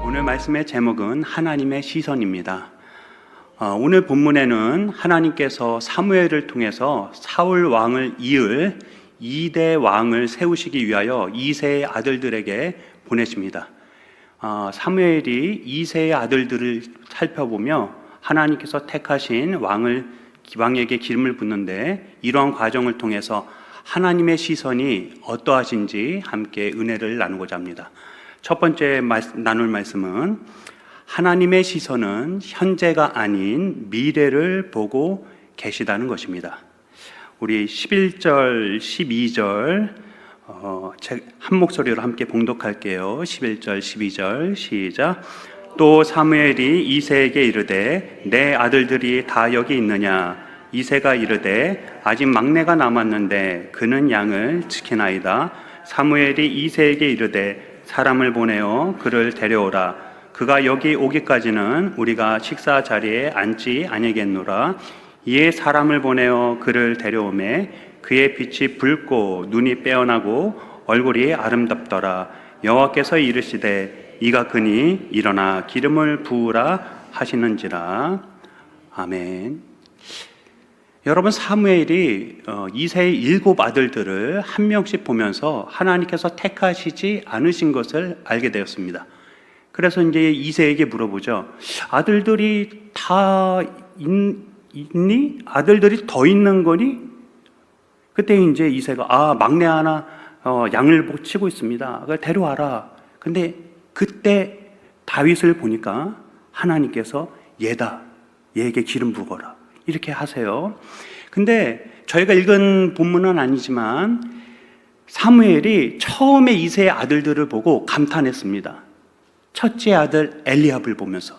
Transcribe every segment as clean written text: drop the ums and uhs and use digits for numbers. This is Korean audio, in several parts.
오늘 말씀의 제목은 하나님의 시선입니다. 오늘 본문에는 하나님께서 사무엘을 통해서 사울 왕을 이을 2대 왕을 세우시기 위하여 이새의 아들들에게 보내십니다. 사무엘이 이새의 아들들을 살펴보며 하나님께서 택하신 왕에게 기름을 붓는데, 이러한 과정을 통해서 하나님의 시선이 어떠하신지 함께 은혜를 나누고자 합니다. 첫 번째 나눌 말씀은 하나님의 시선은 현재가 아닌 미래를 보고 계시다는 것입니다. 우리 11절, 12절 한 목소리로 함께 봉독할게요. 11절, 12절 시작. 또 사무엘이 이새에게 이르되 내 아들들이 다 여기 있느냐? 이새가 이르되 아직 막내가 남았는데 그는 양을 지키나이다. 사무엘이 이새에게 이르되 사람을 보내어 그를 데려오라. 그가 여기 오기까지는 우리가 식사 자리에 앉지 아니겠노라. 이에 사람을 보내어 그를 데려오매 그의 빛이 붉고 눈이 빼어나고 얼굴이 아름답더라. 여호와께서 이르시되 이가 그니 일어나 기름을 부으라 하시는지라. 아멘. 여러분, 사무엘이 이새의 7 아들들을 한 명씩 보면서 하나님께서 택하시지 않으신 것을 알게 되었습니다. 그래서 이제 이새에게 물어보죠. 아들들이 다 있니? 아들들이 더 있는 거니? 그때 이제 이새가 막내 하나 양을 치고 있습니다. 그걸 데려와라. 근데 그때 다윗을 보니까 하나님께서 얘에게 기름 부어라 이렇게 하세요. 근데 저희가 읽은 본문은 아니지만 사무엘이 처음에 이새의 아들들을 보고 감탄했습니다. 첫째 아들 엘리압을 보면서.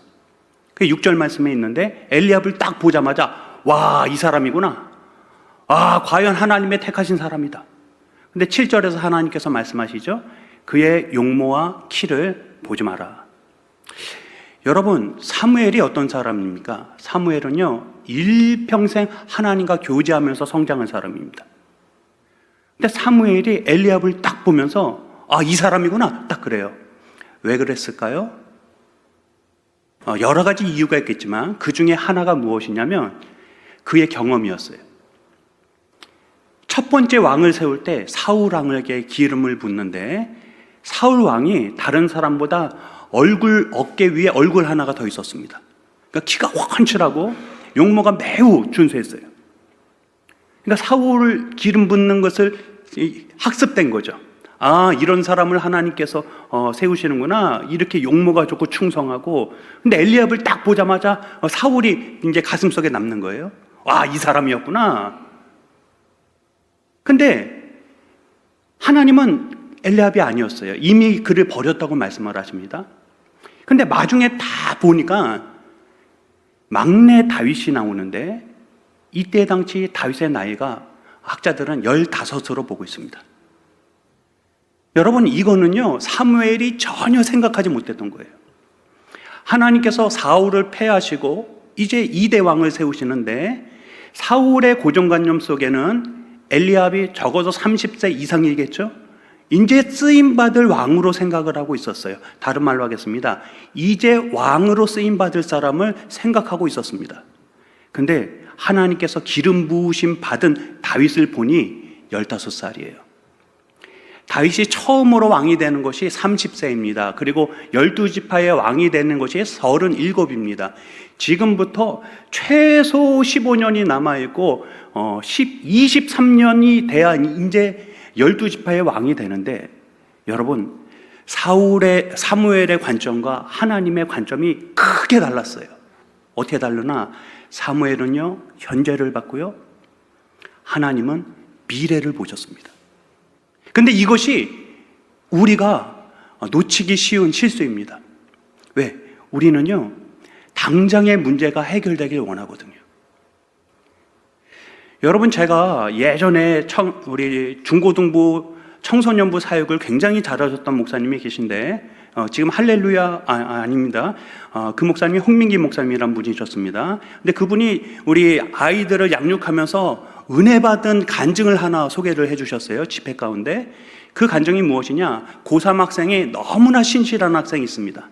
그 6절 말씀에 있는데 엘리압을 딱 보자마자 와, 이 사람이구나. 과연 하나님의 택하신 사람이다. 근데 7절에서 하나님께서 말씀하시죠. 그의 용모와 키를 보지 마라. 여러분, 사무엘이 어떤 사람입니까? 사무엘은요, 일평생 하나님과 교제하면서 성장한 사람입니다. 근데 사무엘이 엘리압을 딱 보면서 이 사람이구나, 딱 그래요. 왜 그랬을까요? 여러 가지 이유가 있겠지만 그 중에 하나가 무엇이냐면 그의 경험이었어요. 첫 번째 왕을 세울 때 사울 왕에게 기름을 붓는데 사울 왕이 다른 사람보다 어깨 위에 얼굴 하나가 더 있었습니다. 그러니까 키가 훤칠하고 용모가 매우 준수했어요. 그러니까 사울을 기름 붓는 것을 학습된 거죠. 이런 사람을 하나님께서 세우시는구나. 이렇게 용모가 좋고 충성하고. 근데 엘리압을 딱 보자마자 사울이 이제 가슴속에 남는 거예요. 이 사람이었구나. 근데 하나님은 엘리압이 아니었어요. 이미 그를 버렸다고 말씀을 하십니다. 근데 마중에 다 보니까 막내 다윗이 나오는데 이때 당시 다윗의 나이가 학자들은 15으로 보고 있습니다. 여러분, 이거는요, 사무엘이 전혀 생각하지 못했던 거예요. 하나님께서 사울을 패하시고 이제 2대 왕을 세우시는데 사울의 고정관념 속에는 엘리압이 적어도 30세 이상이겠죠? 이제 쓰임받을 왕으로 생각을 하고 있었어요. 다른 말로 하겠습니다. 이제 왕으로 쓰임받을 사람을 생각하고 있었습니다. 근데 하나님께서 기름 부으심 받은 다윗을 보니 15살이에요. 다윗이 처음으로 왕이 되는 것이 30세입니다. 그리고 12지파의 왕이 되는 것이 37입니다. 지금부터 최소 15년이 남아있고 23년이 돼야 이제 12지파의 왕이 되는데, 여러분, 사무엘의 관점과 하나님의 관점이 크게 달랐어요. 어떻게 다르나? 사무엘은요, 현재를 봤고요, 하나님은 미래를 보셨습니다. 근데 이것이 우리가 놓치기 쉬운 실수입니다. 왜? 우리는요, 당장의 문제가 해결되길 원하거든요. 여러분, 제가 예전에 우리 중고등부 청소년부 사역을 굉장히 잘하셨던 목사님이 계신데 지금 할렐루야 아닙니다. 그 목사님이 홍민기 목사님이란 분이셨습니다. 근데 그분이 우리 아이들을 양육하면서 은혜 받은 간증을 하나 소개를 해주셨어요. 집회 가운데. 그 간증이 무엇이냐? 고3 학생이 너무나 신실한 학생이 있습니다.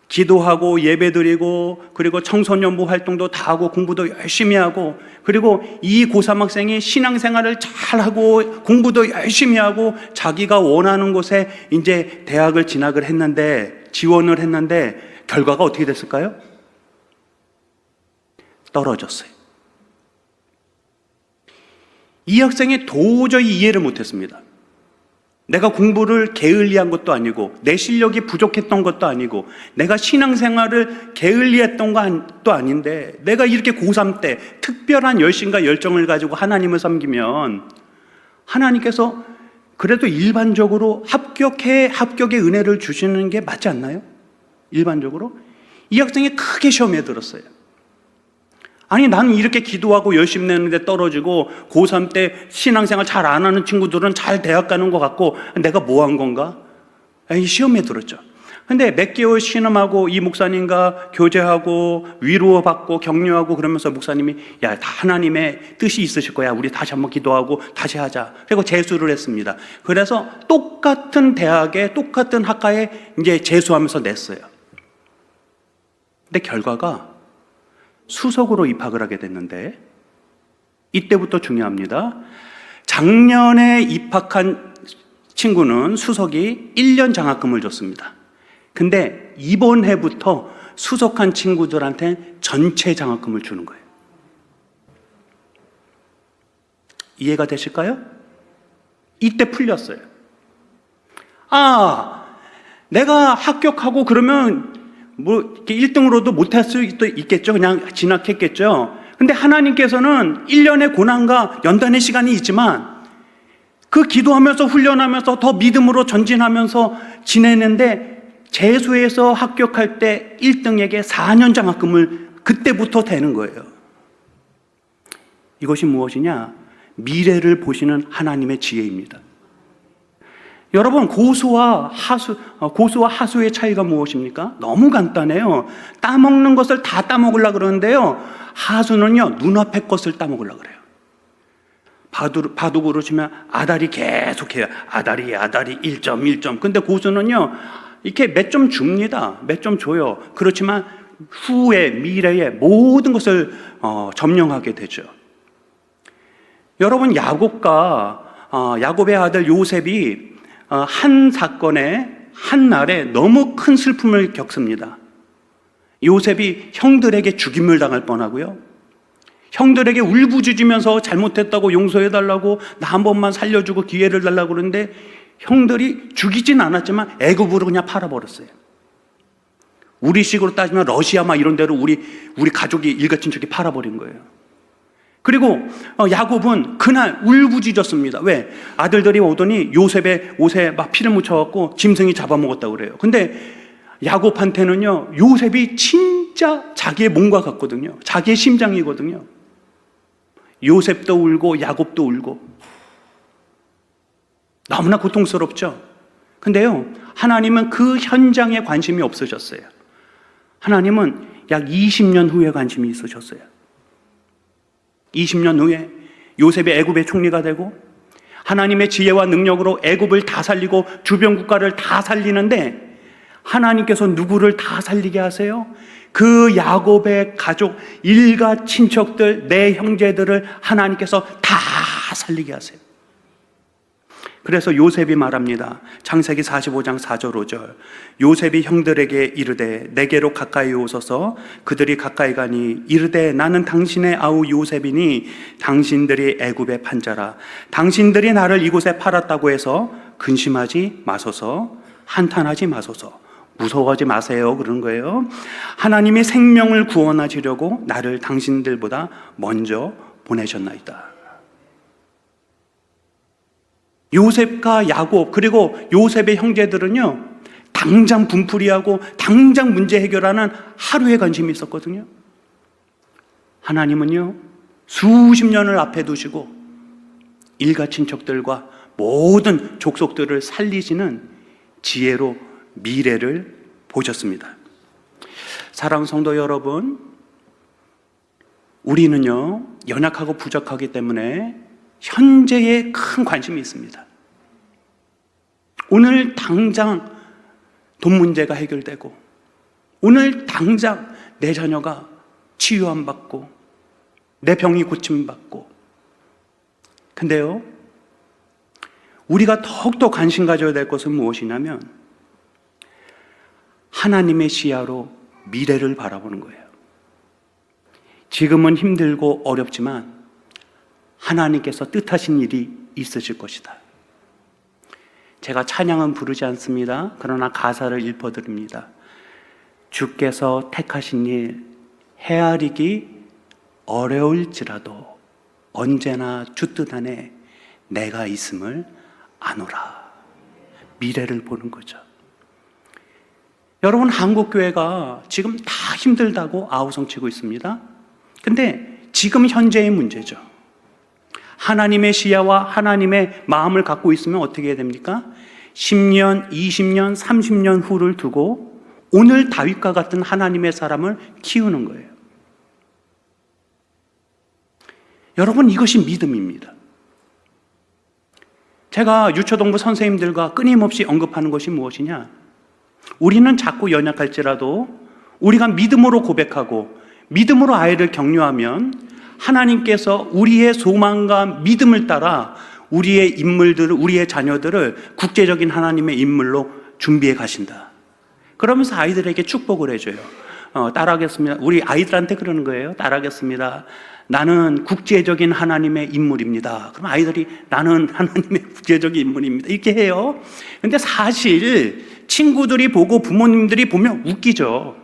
기도하고 예배드리고 그리고 청소년부 활동도 다 하고 공부도 열심히 하고, 그리고 이 고3 학생이 신앙생활을 잘하고 공부도 열심히 하고 자기가 원하는 곳에 이제 대학을 진학을 했는데, 지원을 했는데 결과가 어떻게 됐을까요? 떨어졌어요. 이 학생이 도저히 이해를 못했습니다. 내가 공부를 게을리한 것도 아니고 내 실력이 부족했던 것도 아니고 내가 신앙생활을 게을리했던 것도 아닌데 내가 이렇게 고3 때 특별한 열심과 열정을 가지고 하나님을 섬기면 하나님께서 그래도 일반적으로 합격의 은혜를 주시는 게 맞지 않나요? 일반적으로. 이 학생이 크게 시험에 들었어요. 아니, 나는 이렇게 기도하고 열심히 내는데 떨어지고 고3 때 신앙생활 잘 안 하는 친구들은 잘 대학 가는 것 같고 내가 뭐 한 건가? 시험에 들었죠. 근데 몇 개월 신음하고 이 목사님과 교제하고 위로받고 격려하고 그러면서 목사님이 야, 다 하나님의 뜻이 있으실 거야. 우리 다시 한번 기도하고 다시 하자. 그리고 재수를 했습니다. 그래서 똑같은 대학에 똑같은 학과에 이제 재수하면서 냈어요. 근데 결과가 수석으로 입학을 하게 됐는데, 이때부터 중요합니다. 작년에 입학한 친구는 수석이 1년 장학금을 줬습니다. 근데 이번 해부터 수석한 친구들한테 전체 장학금을 주는 거예요. 이해가 되실까요? 이때 풀렸어요. 내가 합격하고 그러면 뭐 1등으로도 못할 수도 있겠죠. 그냥 진학했겠죠. 근데 하나님께서는 1년의 고난과 연단의 시간이 있지만 그 기도하면서 훈련하면서 더 믿음으로 전진하면서 지내는데 재수해서 합격할 때 1등에게 4년 장학금을 그때부터 되는 거예요. 이것이 무엇이냐? 미래를 보시는 하나님의 지혜입니다. 여러분, 고수와 하수의 차이가 무엇입니까? 너무 간단해요. 따먹는 것을 다 따먹으려고 그러는데요, 하수는요, 눈앞의 것을 따먹으려고 그래요. 바둑 그러시면 아다리 계속해요. 아다리 1점. 근데 고수는요, 이렇게 몇 점 줍니다. 몇 점 줘요. 그렇지만 후에 미래의 모든 것을 점령하게 되죠. 여러분, 야곱의 아들 요셉이 한 사건에 한 날에 너무 큰 슬픔을 겪습니다. 요셉이 형들에게 죽임을 당할 뻔하고요, 형들에게 울부짖으면서 잘못했다고 용서해달라고, 나 한 번만 살려주고 기회를 달라고 그러는데 형들이 죽이진 않았지만 애굽으로 그냥 팔아버렸어요. 우리식으로 따지면 러시아 막 이런 데로 우리 가족이 일가친척이 팔아버린 거예요. 그리고 야곱은 그날 울부짖었습니다. 왜? 아들들이 오더니 요셉의 옷에 막 피를 묻혀갖고 짐승이 잡아먹었다고 그래요. 근데 야곱한테는요, 요셉이 진짜 자기의 몸과 같거든요. 자기의 심장이거든요. 요셉도 울고 야곱도 울고 너무나 고통스럽죠. 근데요, 하나님은 그 현장에 관심이 없으셨어요. 하나님은 약 20년 후에 관심이 있으셨어요. 20년 후에 요셉이 애굽의 총리가 되고 하나님의 지혜와 능력으로 애굽을 다 살리고 주변 국가를 다 살리는데, 하나님께서 누구를 다 살리게 하세요? 그 야곱의 가족, 일가 친척들, 내 형제들을 하나님께서 다 살리게 하세요. 그래서 요셉이 말합니다. 창세기 45장 4절 5절. 요셉이 형들에게 이르되 내게로 가까이 오소서. 그들이 가까이 가니 이르되 나는 당신의 아우 요셉이니 당신들이 애굽의 판자라. 당신들이 나를 이곳에 팔았다고 해서 근심하지 마소서. 한탄하지 마소서. 무서워하지 마세요. 그런 거예요. 하나님이 생명을 구원하시려고 나를 당신들보다 먼저 보내셨나이다. 요셉과 야곱, 그리고 요셉의 형제들은요, 당장 분풀이하고 당장 문제 해결하는 하루에 관심이 있었거든요. 하나님은요, 수십 년을 앞에 두시고 일가 친척들과 모든 족속들을 살리시는 지혜로 미래를 보셨습니다. 사랑하는 성도 여러분, 우리는요, 연약하고 부족하기 때문에 현재에 큰 관심이 있습니다. 오늘 당장 돈 문제가 해결되고, 오늘 당장 내 자녀가 치유 안 받고, 내 병이 고침받고. 근데요, 우리가 더욱더 관심 가져야 될 것은 무엇이냐면 하나님의 시야로 미래를 바라보는 거예요. 지금은 힘들고 어렵지만 하나님께서 뜻하신 일이 있으실 것이다. 제가 찬양은 부르지 않습니다. 그러나 가사를 읊어드립니다. 주께서 택하신 일 헤아리기 어려울지라도 언제나 주 뜻 안에 내가 있음을 아노라. 미래를 보는 거죠. 여러분, 한국교회가 지금 다 힘들다고 아우성치고 있습니다. 근데 지금 현재의 문제죠. 하나님의 시야와 하나님의 마음을 갖고 있으면 어떻게 해야 됩니까? 10년, 20년, 30년 후를 두고 오늘 다윗과 같은 하나님의 사람을 키우는 거예요. 여러분, 이것이 믿음입니다. 제가 유초동부 선생님들과 끊임없이 언급하는 것이 무엇이냐? 우리는 자꾸 연약할지라도 우리가 믿음으로 고백하고 믿음으로 아이를 격려하면 하나님께서 우리의 소망과 믿음을 따라 우리의 인물들을, 우리의 자녀들을 국제적인 하나님의 인물로 준비해 가신다. 그러면서 아이들에게 축복을 해줘요. 따라하겠습니다. 우리 아이들한테 그러는 거예요. 따라하겠습니다. 나는 국제적인 하나님의 인물입니다. 그럼 아이들이 나는 하나님의 국제적인 인물입니다. 이렇게 해요. 근데 사실 친구들이 보고 부모님들이 보면 웃기죠.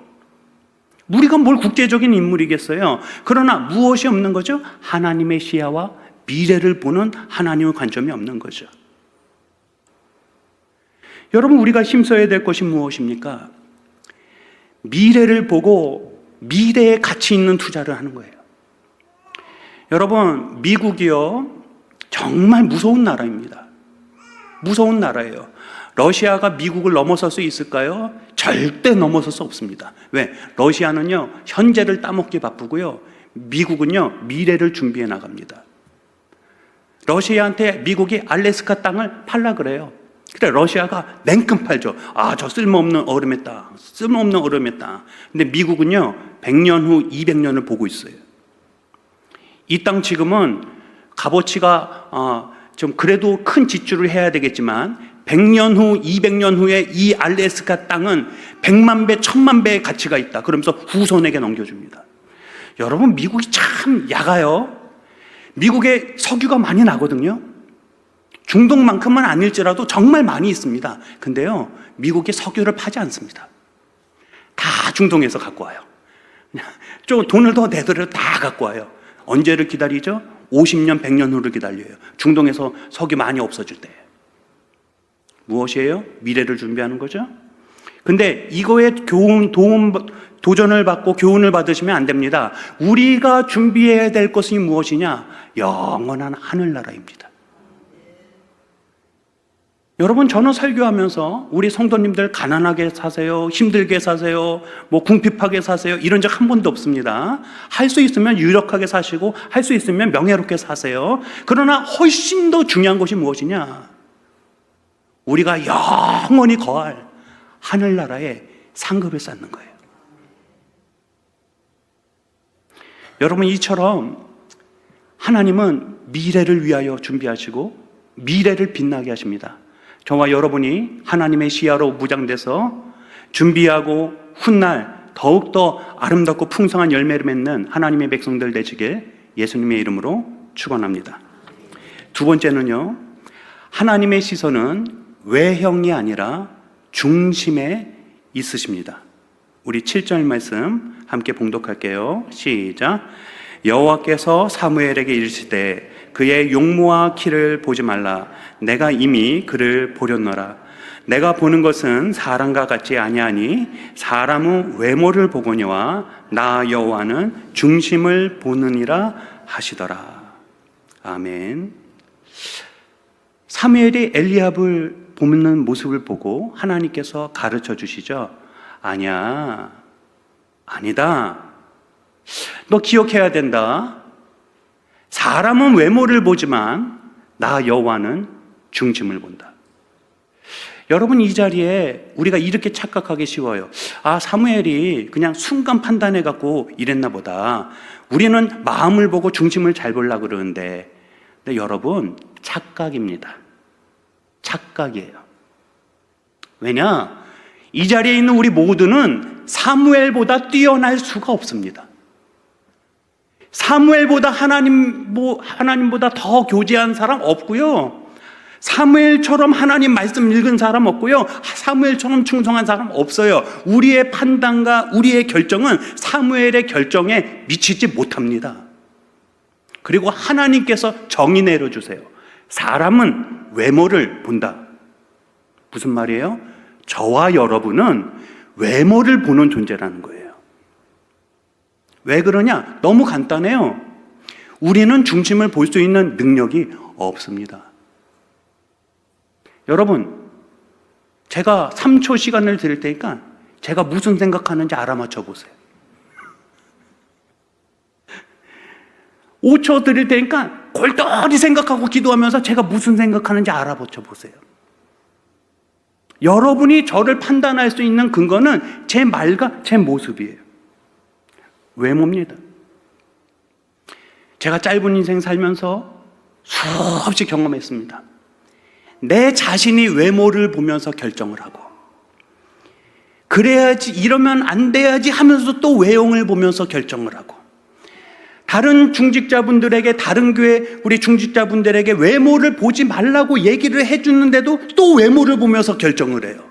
우리가 뭘 국제적인 인물이겠어요. 그러나 무엇이 없는 거죠? 하나님의 시야와 미래를 보는 하나님의 관점이 없는 거죠. 여러분, 우리가 힘써야 될 것이 무엇입니까? 미래를 보고 미래에 가치 있는 투자를 하는 거예요. 여러분, 미국이요, 정말 무서운 나라입니다. 무서운 나라예요. 러시아가 미국을 넘어설 수 있을까요? 절대 넘어설 수 없습니다. 왜? 러시아는요, 현재를 따먹기 바쁘고요, 미국은요, 미래를 준비해 나갑니다. 러시아한테 미국이 알래스카 땅을 팔라 그래요. 그래, 러시아가 냉큼 팔죠. 아, 저 쓸모없는 얼음의 땅, 쓸모없는 얼음의 땅. 근데 미국은요, 100년 후 200년을 보고 있어요. 이 땅 지금은 값어치가 좀 그래도 큰 지출을 해야 되겠지만 100년 후, 200년 후에 이 알래스카 땅은 100만 배, 1000만 배의 가치가 있다. 그러면서 후손에게 넘겨줍니다. 여러분, 미국이 참 야가요. 미국에 석유가 많이 나거든요. 중동만큼은 아닐지라도 정말 많이 있습니다. 근데요, 미국이 석유를 파지 않습니다. 다 중동에서 갖고 와요. 좀 돈을 더 내더라도 다 갖고 와요. 언제를 기다리죠? 50년, 100년 후를 기다려요. 중동에서 석유 많이 없어질 때. 무엇이에요? 미래를 준비하는 거죠. 근데 이거에 도전을 받고 교훈을 받으시면 안 됩니다. 우리가 준비해야 될 것이 무엇이냐? 영원한 하늘나라입니다. 여러분, 저는 설교하면서 우리 성도님들 가난하게 사세요, 힘들게 사세요, 뭐 궁핍하게 사세요, 이런 적 한 번도 없습니다. 할 수 있으면 유력하게 사시고 할 수 있으면 명예롭게 사세요. 그러나 훨씬 더 중요한 것이 무엇이냐? 우리가 영원히 거할 하늘나라에 상급을 쌓는 거예요. 여러분, 이처럼 하나님은 미래를 위하여 준비하시고 미래를 빛나게 하십니다. 저와 여러분이 하나님의 시야로 무장돼서 준비하고 훗날 더욱더 아름답고 풍성한 열매를 맺는 하나님의 백성들 되시길 예수님의 이름으로 축원합니다. 두 번째는요, 하나님의 시선은 외형이 아니라 중심에 있으십니다. 우리 7절 말씀 함께 봉독할게요. 시작. 여호와께서 사무엘에게 이르시되 그의 용모와 키를 보지 말라. 내가 이미 그를 보렸노라. 내가 보는 것은 사람과 같지 아니하니 사람은 외모를 보거니와 나 여호와는 중심을 보느니라 하시더라. 아멘. 사무엘이 엘리압을 보는 모습을 보고 하나님께서 가르쳐 주시죠. 아니다. 너 기억해야 된다. 사람은 외모를 보지만 나 여호와는 중심을 본다. 여러분, 이 자리에 우리가 이렇게 착각하기 쉬워요. 아, 사무엘이 그냥 순간 판단해 갖고 이랬나 보다. 우리는 마음을 보고 중심을 잘 보려고 그러는데, 근데 여러분, 착각입니다. 착각이에요. 왜냐? 이 자리에 있는 우리 모두는 사무엘보다 뛰어날 수가 없습니다. 사무엘보다 하나님보다 더 교제한 사람 없고요. 사무엘처럼 하나님 말씀 읽은 사람 없고요. 사무엘처럼 충성한 사람 없어요. 우리의 판단과 우리의 결정은 사무엘의 결정에 미치지 못합니다. 그리고 하나님께서 정의 내려주세요. 사람은 외모를 본다. 무슨 말이에요? 저와 여러분은 외모를 보는 존재라는 거예요. 왜 그러냐? 너무 간단해요. 우리는 중심을 볼 수 있는 능력이 없습니다. 여러분, 제가 3초 시간을 드릴 테니까 제가 무슨 생각하는지 알아맞혀 보세요. 5초 드릴 테니까 골똘히 생각하고 기도하면서 제가 무슨 생각하는지 알아맞혀 보세요. 여러분이 저를 판단할 수 있는 근거는 제 말과 제 모습이에요. 외모입니다. 제가 짧은 인생 살면서 수없이 경험했습니다. 내 자신이 외모를 보면서 결정을 하고, 그래야지, 이러면 안 돼야지 하면서 또 외형을 보면서 결정을 하고, 다른 중직자분들에게, 다른 교회 우리 중직자분들에게 외모를 보지 말라고 얘기를 해주는데도 또 외모를 보면서 결정을 해요.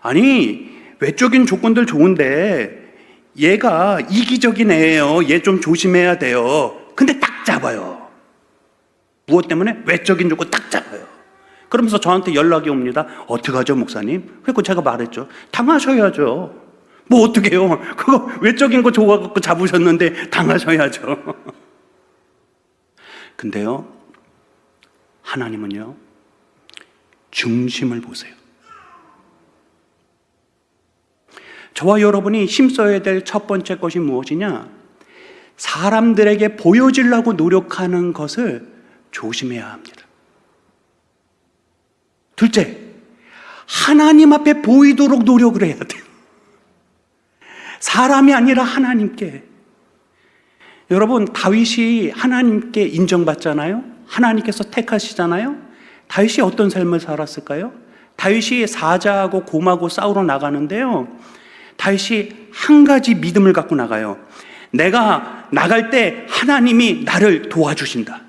아니, 외적인 조건들 좋은데 얘가 이기적인 애예요. 얘 좀 조심해야 돼요. 근데 딱 잡아요. 무엇 때문에? 외적인 조건 딱 잡아요. 그러면서 저한테 연락이 옵니다. 어떡하죠, 목사님? 그래서 제가 말했죠. 당하셔야죠. 뭐 어떡해요? 그거 외적인 거 좋아갖고 잡으셨는데 당하셔야죠. 근데요, 하나님은요, 중심을 보세요. 저와 여러분이 힘써야 될 첫 번째 것이 무엇이냐? 사람들에게 보여지려고 노력하는 것을 조심해야 합니다. 둘째, 하나님 앞에 보이도록 노력을 해야 돼요. 사람이 아니라 하나님께. 여러분, 다윗이 하나님께 인정받잖아요. 하나님께서 택하시잖아요. 다윗이 어떤 삶을 살았을까요? 다윗이 사자하고 곰하고 싸우러 나가는데요, 다윗이 한 가지 믿음을 갖고 나가요. 내가 나갈 때 하나님이 나를 도와주신다.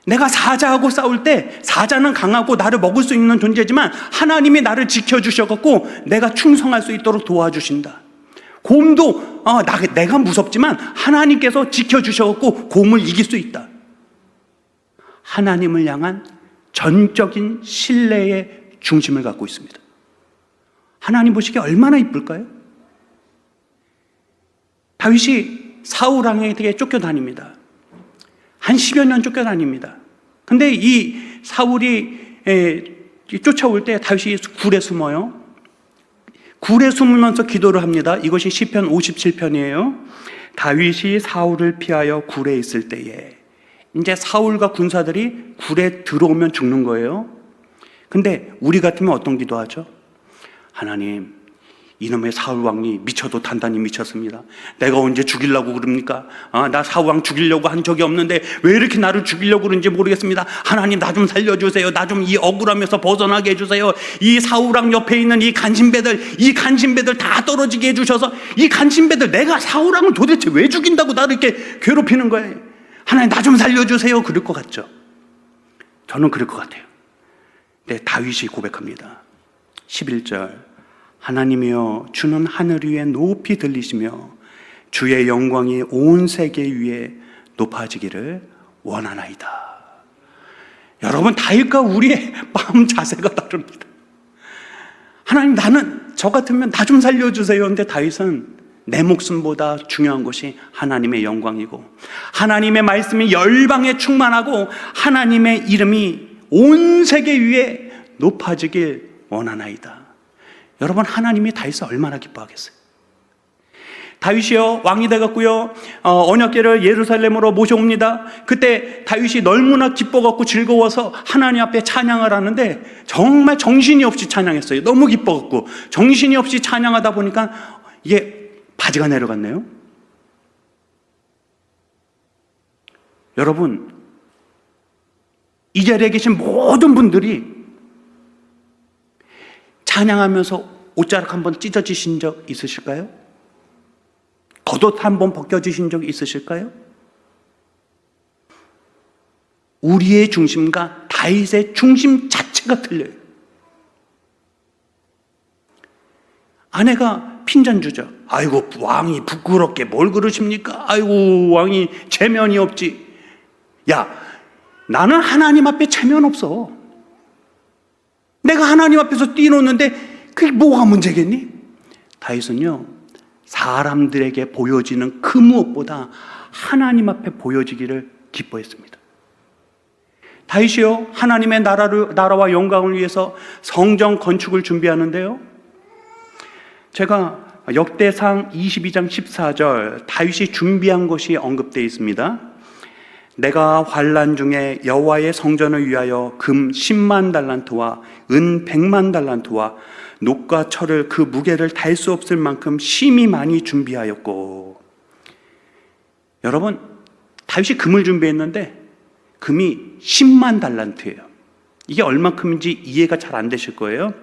내가 사자하고 싸울 때 사자는 강하고 나를 먹을 수 있는 존재지만 하나님이 나를 지켜주셔갖고 내가 충성할 수 있도록 도와주신다. 곰도 내가 무섭지만 하나님께서 지켜주셔갖고 곰을 이길 수 있다. 하나님을 향한 전적인 신뢰의 중심을 갖고 있습니다. 하나님 보시기에 얼마나 이쁠까요? 다윗이 사울 왕에게 쫓겨다닙니다. 한 10여 년 쫓겨다닙니다. 근데 이 사울이 쫓아올 때 다윗이 굴에 숨어요. 굴에 숨으면서 기도를 합니다. 이것이 시편 57편이에요. 다윗이 사울을 피하여 굴에 있을 때에, 이제 사울과 군사들이 굴에 들어오면 죽는 거예요. 근데 우리 같으면 어떤 기도하죠? 하나님, 이놈의 사울왕이 미쳐도 단단히 미쳤습니다. 내가 언제 죽이려고 그럽니까? 나 사울왕 죽이려고 한 적이 없는데 왜 이렇게 나를 죽이려고 그런지 모르겠습니다. 하나님, 나 좀 살려주세요. 나 좀 이 억울함에서 벗어나게 해주세요. 이 사울왕 옆에 있는 이 간신배들 다 떨어지게 해주셔서, 이 간신배들, 내가 사울왕을 도대체 왜 죽인다고 나를 이렇게 괴롭히는 거예요. 하나님, 나 좀 살려주세요. 그럴 것 같죠? 저는 그럴 것 같아요. 근데 다윗이 고백합니다. 11절, 하나님이여, 주는 하늘 위에 높이 들리시며 주의 영광이 온 세계 위에 높아지기를 원하나이다. 여러분, 다윗과 우리의 마음 자세가 다릅니다. 하나님, 나는 저 같으면 나 좀 살려주세요. 근데 다윗은 내 목숨보다 중요한 것이 하나님의 영광이고, 하나님의 말씀이 열방에 충만하고, 하나님의 이름이 온 세계 위에 높아지길 원하나이다. 여러분, 하나님이 다윗을 얼마나 기뻐하겠어요? 다윗이요 왕이 돼갖고요 언약궤를 예루살렘으로 모셔옵니다. 그때 다윗이 너무나 기뻐갖고 즐거워서 하나님 앞에 찬양을 하는데 정말 정신이 없이 찬양했어요. 너무 기뻐갖고 정신이 없이 찬양하다 보니까 이게 바지가 내려갔네요. 여러분, 이 자리에 계신 모든 분들이 찬양하면서 옷자락 한번 찢어지신 적 있으실까요? 겉옷 한번 벗겨지신 적 있으실까요? 우리의 중심과 다윗의 중심 자체가 틀려요. 아내가 핀잔 주죠. 아이고 왕이 부끄럽게 뭘 그러십니까? 아이고 왕이 체면이 없지. 야, 나는 하나님 앞에 체면 없어. 내가 하나님 앞에서 뛰노는데 그게 뭐가 문제겠니? 다윗은요 사람들에게 보여지는 그 무엇보다 하나님 앞에 보여지기를 기뻐했습니다. 다윗이요 하나님의 나라와 영광을 위해서 성전 건축을 준비하는데요, 제가 역대상 22장 14절 다윗이 준비한 것이 언급되어 있습니다. 내가 환난 중에 여호와의 성전을 위하여 금 10만 달란트와 은 100만 달란트와 녹과 철을 그 무게를 달 수 없을 만큼 심히 많이 준비하였고. 여러분, 다윗이 금을 준비했는데 금이 10만 달란트예요. 이게 얼마큼인지 이해가 잘 안 되실 거예요.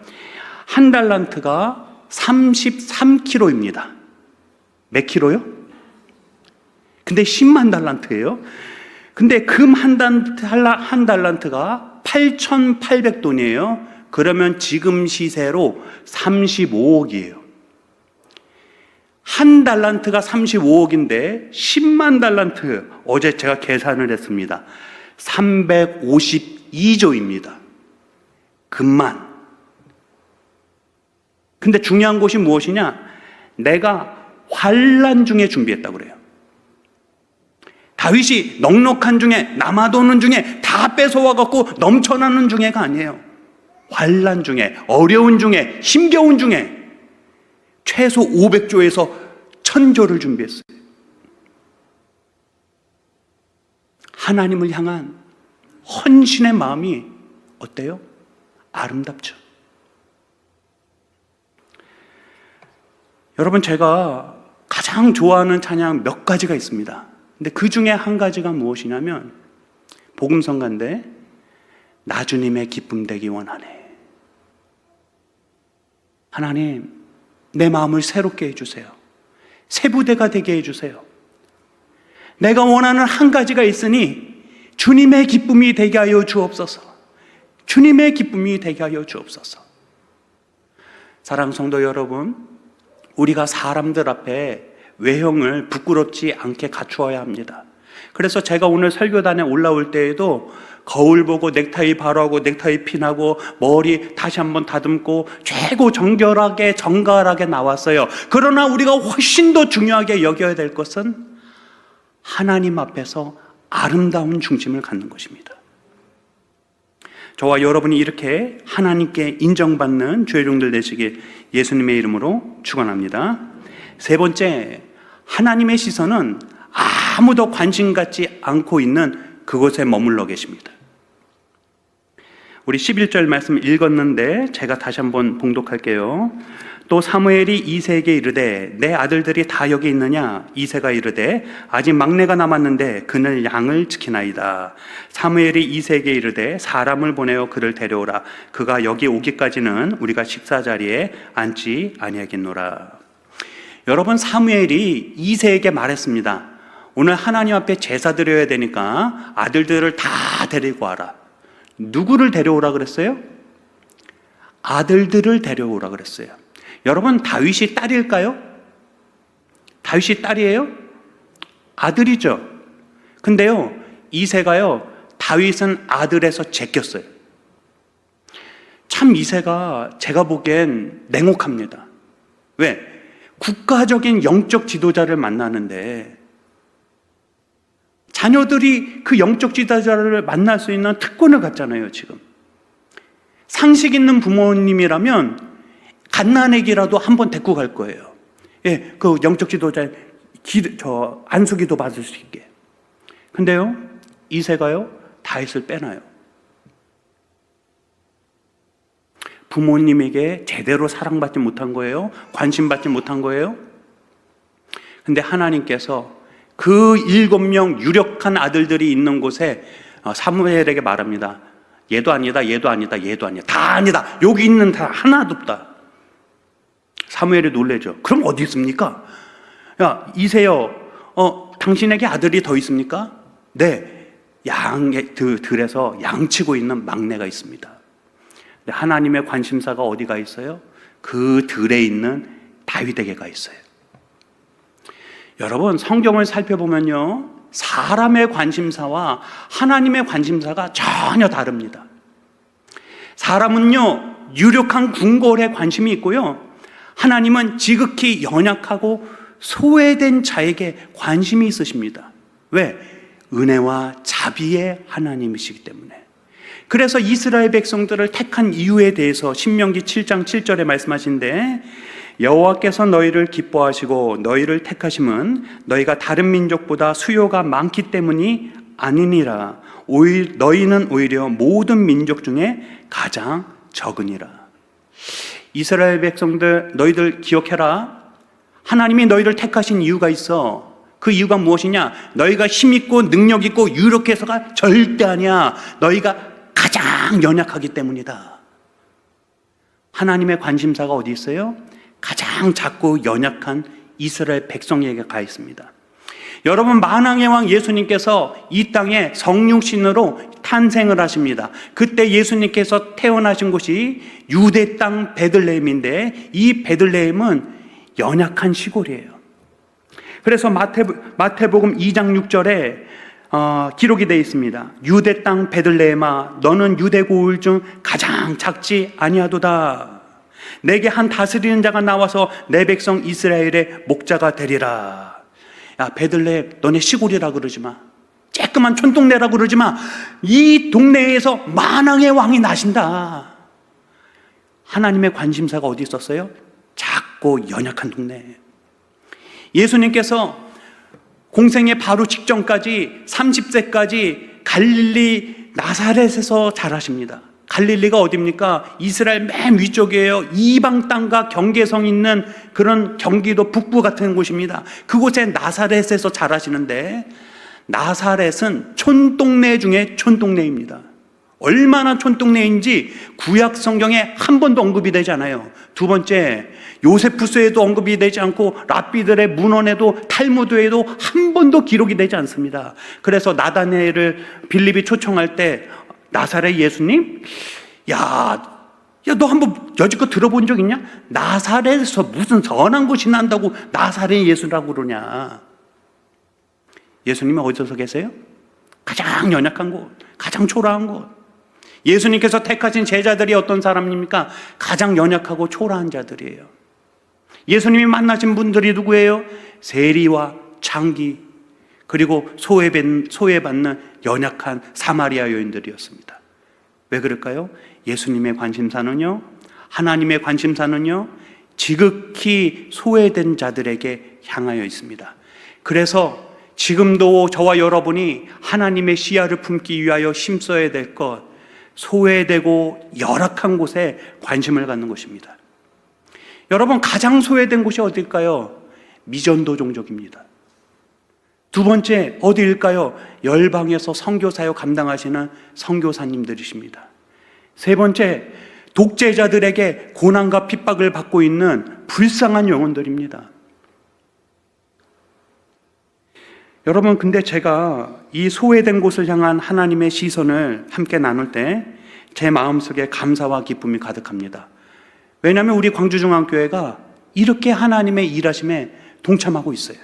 한 달란트가 33kg입니다. 몇 킬로요? 근데 10만 달란트예요. 근데 금 한 달란트가 8,800돈이에요. 그러면 지금 시세로 35억이에요. 한 달란트가 35억인데 10만 달란트, 어제 제가 계산을 했습니다. 352조입니다. 금만. 근데 중요한 것이 무엇이냐? 내가 환난 중에 준비했다고 그래요. 다윗이 넉넉한 중에, 남아도는 중에, 다 뺏어와갖고 넘쳐나는 중에가 아니에요. 환난 중에, 어려운 중에, 힘겨운 중에 최소 500조에서 1000조를 준비했어요. 하나님을 향한 헌신의 마음이 어때요? 아름답죠. 여러분, 제가 가장 좋아하는 찬양 몇 가지가 있습니다. 근데 그 중에 한 가지가 무엇이냐면 복음성가인데 나 주님의 기쁨 되기 원하네. 하나님, 내 마음을 새롭게 해주세요. 새 부대가 되게 해주세요. 내가 원하는 한 가지가 있으니 주님의 기쁨이 되게 하여 주옵소서. 주님의 기쁨이 되게 하여 주옵소서. 사랑하는 성도 여러분, 우리가 사람들 앞에 외형을 부끄럽지 않게 갖추어야 합니다. 그래서 제가 오늘 설교단에 올라올 때에도 거울 보고 넥타이 바로하고 넥타이 핀하고 머리 다시 한번 다듬고 최고 정결하게 정갈하게 나왔어요. 그러나 우리가 훨씬 더 중요하게 여겨야 될 것은 하나님 앞에서 아름다운 중심을 갖는 것입니다. 저와 여러분이 이렇게 하나님께 인정받는 죄종들 되시길 예수님의 이름으로 축원합니다. 세 번째, 하나님의 시선은 아무도 관심 갖지 않고 있는 그곳에 머물러 계십니다. 우리 11절 말씀 읽었는데 제가 다시 한번 봉독할게요. 또 사무엘이 이새에게 이르되 내 아들들이 다 여기 있느냐? 이새가 이르되 아직 막내가 남았는데 그는 양을 지키나이다. 사무엘이 이새에게 이르되 사람을 보내어 그를 데려오라. 그가 여기 오기까지는 우리가 식사 자리에 앉지 아니하겠노라. 여러분, 사무엘이 이새에게 말했습니다. 오늘 하나님 앞에 제사 드려야 되니까 아들들을 다 데리고 와라. 누구를 데려오라 그랬어요? 아들들을 데려오라 그랬어요. 여러분, 다윗이 딸일까요? 다윗이 딸이에요? 아들이죠. 근데요, 이새가요, 다윗은 아들에서 제꼈어요. 참 이새가 제가 보기엔 냉혹합니다. 왜? 국가적인 영적 지도자를 만나는데 자녀들이 그 영적 지도자를 만날 수 있는 특권을 갖잖아요. 지금 상식 있는 부모님이라면 갓난아기라도 한번 데리고 갈 거예요. 예, 그 영적 지도자 안수기도 받을 수 있게. 근데요, 이새가요, 다윗을 빼놔요. 부모님에게 제대로 사랑받지 못한 거예요? 관심받지 못한 거예요? 근데 하나님께서 그 7명 유력한 아들들이 있는 곳에 사무엘에게 말합니다. 얘도 아니다, 얘도 아니다, 얘도 아니다. 다 아니다. 여기 있는 다 하나도 없다. 사무엘이 놀래죠. 그럼 어디 있습니까? 야, 이새여, 당신에게 아들이 더 있습니까? 네, 양의 들에서 양치고 있는 막내가 있습니다. 하나님의 관심사가 어디가 있어요? 그 들에 있는 다윗에게 가 있어요. 여러분, 성경을 살펴보면요, 사람의 관심사와 하나님의 관심사가 전혀 다릅니다. 사람은요, 유력한 궁궐에 관심이 있고요, 하나님은 지극히 연약하고 소외된 자에게 관심이 있으십니다. 왜? 은혜와 자비의 하나님이시기 때문에. 그래서 이스라엘 백성들을 택한 이유에 대해서 신명기 7장 7절에 말씀하신데, 여호와께서 너희를 기뻐하시고 너희를 택하심은 너희가 다른 민족보다 수요가 많기 때문이 아니니라. 너희는 오히려 모든 민족 중에 가장 적으니라. 이스라엘 백성들, 너희들 기억해라. 하나님이 너희를 택하신 이유가 있어. 그 이유가 무엇이냐? 너희가 힘있고 능력있고 유력해서가 절대 아니야. 너희가 가장 연약하기 때문이다. 하나님의 관심사가 어디 있어요? 가장 작고 연약한 이스라엘 백성에게 가 있습니다. 여러분, 만왕의 왕 예수님께서 이 땅에 성육신으로 탄생을 하십니다. 그때 예수님께서 태어나신 곳이 유대 땅 베들레헴인데, 이 베들레헴은 연약한 시골이에요. 그래서 마태복음 2장 6절에 기록이 되어 있습니다. 유대 땅 베들레헴아, 너는 유대 고을 중 가장 작지 아니하도다. 내게 한 다스리는 자가 나와서 내 백성 이스라엘의 목자가 되리라. 야, 베들레헴, 너네 시골이라 그러지 마. 쬐끄만 촌동네라 그러지 마. 이 동네에서 만왕의 왕이 나신다. 하나님의 관심사가 어디 있었어요? 작고 연약한 동네. 예수님께서 공생의 바로 직전까지 30세까지 갈릴리 나사렛에서 자라십니다. 갈릴리가 어디입니까? 이스라엘 맨 위쪽이에요. 이방 땅과 경계성 있는 그런 경기도 북부 같은 곳입니다. 그곳에 나사렛에서 자라시는데, 나사렛은 촌동네 중에 촌동네입니다. 얼마나 촌동네인지 구약 성경에 한 번도 언급이 되지 않아요. 두 번째, 요세푸스에도 언급이 되지 않고 랍비들의 문헌에도 탈무드에도 한 번도 기록이 되지 않습니다. 그래서 나다나엘을 빌립이 초청할 때, 나사렛 예수님? 야, 너 한번 여지껏 들어본 적 있냐? 나사렛에서 무슨 선한 것이 난다고 나사렛 예수라고 그러냐? 예수님은 어디서 계세요? 가장 연약한 곳, 가장 초라한 곳. 예수님께서 택하신 제자들이 어떤 사람입니까? 가장 연약하고 초라한 자들이에요. 예수님이 만나신 분들이 누구예요? 세리와 창기, 그리고 소외받는 연약한 사마리아 여인들이었습니다. 왜 그럴까요? 예수님의 관심사는요, 하나님의 관심사는요, 지극히 소외된 자들에게 향하여 있습니다. 그래서 지금도 저와 여러분이 하나님의 시야를 품기 위하여 힘써야 될 것, 소외되고 열악한 곳에 관심을 갖는 것입니다. 여러분, 가장 소외된 곳이 어딜까요? 미전도 종족입니다. 두 번째, 어디일까요? 열방에서 선교사역 감당하시는 선교사님들이십니다. 세 번째, 독재자들에게 고난과 핍박을 받고 있는 불쌍한 영혼들입니다. 여러분, 근데 제가 이 소외된 곳을 향한 하나님의 시선을 함께 나눌 때 제 마음속에 감사와 기쁨이 가득합니다. 왜냐하면 우리 광주중앙교회가 이렇게 하나님의 일하심에 동참하고 있어요.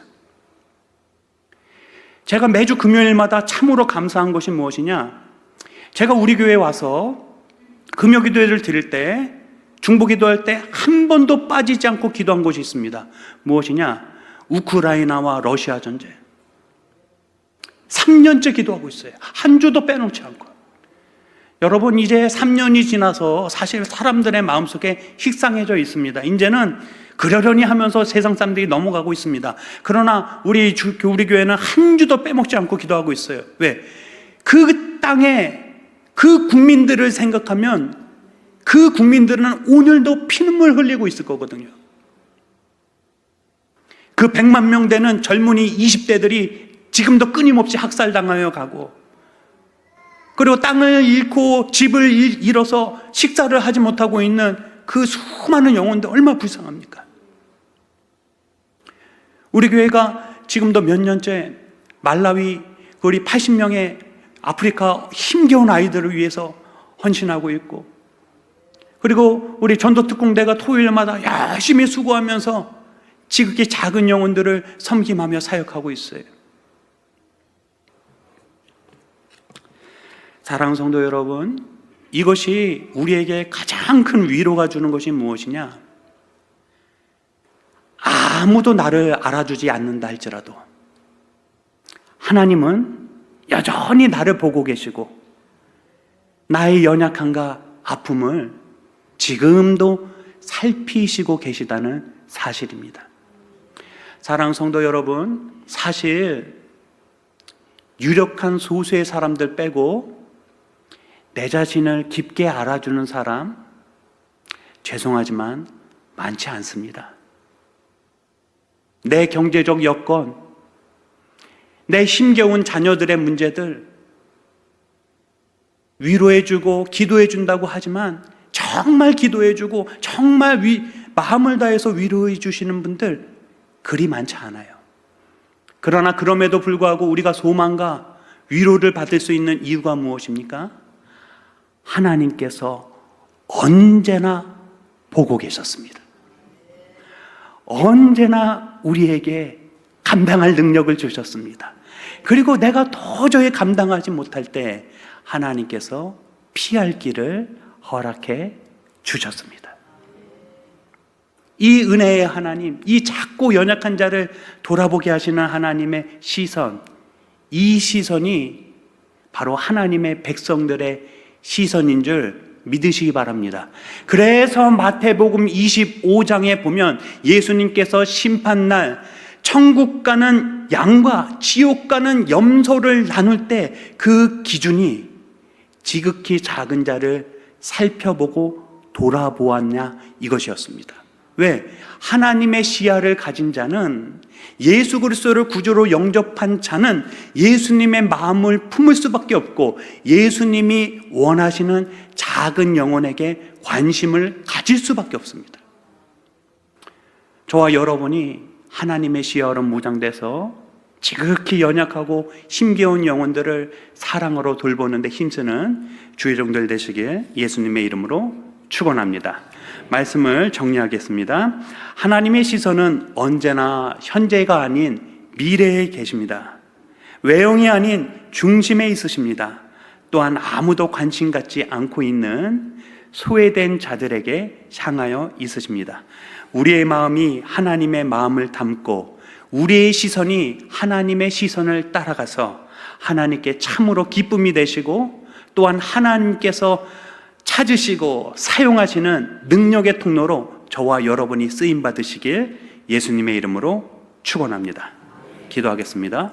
제가 매주 금요일마다 참으로 감사한 것이 무엇이냐? 제가 우리 교회에 와서 금요기도회를 드릴 때, 중보기도할 때 한 번도 빠지지 않고 기도한 것이 있습니다. 무엇이냐? 우크라이나와 러시아 전쟁. 3년째 기도하고 있어요. 한 주도 빼놓지 않고. 여러분, 이제 3년이 지나서 사실 사람들의 마음속에 식상해져 있습니다. 이제는 그러려니 하면서 세상 사람들이 넘어가고 있습니다. 그러나 우리 교회는 한 주도 빼먹지 않고 기도하고 있어요. 왜? 그 땅에 그 국민들을 생각하면 그 국민들은 오늘도 피눈물 흘리고 있을 거거든요. 그 100만 명 되는 젊은이 20대들이 지금도 끊임없이 학살당하여 가고, 그리고 땅을 잃고 집을 잃어서 식사를 하지 못하고 있는 그 수많은 영혼들 얼마나 불쌍합니까? 우리 교회가 지금도 몇 년째 말라위 우리 80명의 아프리카 힘겨운 아이들을 위해서 헌신하고 있고, 그리고 우리 전도특공대가 토요일마다 열심히 수고하면서 지극히 작은 영혼들을 섬김하며 사역하고 있어요. 사랑하는 성도 여러분, 이것이 우리에게 가장 큰 위로가 주는 것이 무엇이냐? 아무도 나를 알아주지 않는다 할지라도 하나님은 여전히 나를 보고 계시고 나의 연약함과 아픔을 지금도 살피시고 계시다는 사실입니다. 사랑하는 성도 여러분, 사실 유력한 소수의 사람들 빼고 내 자신을 깊게 알아주는 사람, 죄송하지만 많지 않습니다. 내 경제적 여건, 내 힘겨운 자녀들의 문제들 위로해주고 기도해준다고 하지만 정말 기도해주고 정말 마음을 다해서 위로해주시는 분들 그리 많지 않아요. 그러나 그럼에도 불구하고 우리가 소망과 위로를 받을 수 있는 이유가 무엇입니까? 하나님께서 언제나 보고 계셨습니다. 언제나 우리에게 감당할 능력을 주셨습니다. 그리고 내가 도저히 감당하지 못할 때 하나님께서 피할 길을 허락해 주셨습니다. 이 은혜의 하나님, 이 작고 연약한 자를 돌아보게 하시는 하나님의 시선, 이 시선이 바로 하나님의 백성들의 시선인 줄 믿으시기 바랍니다. 그래서 마태복음 25장에 보면 예수님께서 심판날 천국 가는 양과 지옥 가는 염소를 나눌 때 그 기준이 지극히 작은 자를 살펴보고 돌아보았냐 이것이었습니다. 왜? 하나님의 시야를 가진 자는, 예수 그리스도를 구주로 영접한 자는 예수님의 마음을 품을 수밖에 없고 예수님이 원하시는 작은 영혼에게 관심을 가질 수밖에 없습니다. 저와 여러분이 하나님의 시야로 무장돼서 지극히 연약하고 힘겨운 영혼들을 사랑으로 돌보는 데 힘쓰는 주의 종들 되시길 예수님의 이름으로 축원합니다. 말씀을 정리하겠습니다. 하나님의 시선은 언제나 현재가 아닌 미래에 계십니다. 외형이 아닌 중심에 있으십니다. 또한 아무도 관심 갖지 않고 있는 소외된 자들에게 향하여 있으십니다. 우리의 마음이 하나님의 마음을 담고 우리의 시선이 하나님의 시선을 따라가서 하나님께 참으로 기쁨이 되시고 또한 하나님께서 찾으시고 사용하시는 능력의 통로로 저와 여러분이 쓰임 받으시길 예수님의 이름으로 축원합니다. 기도하겠습니다.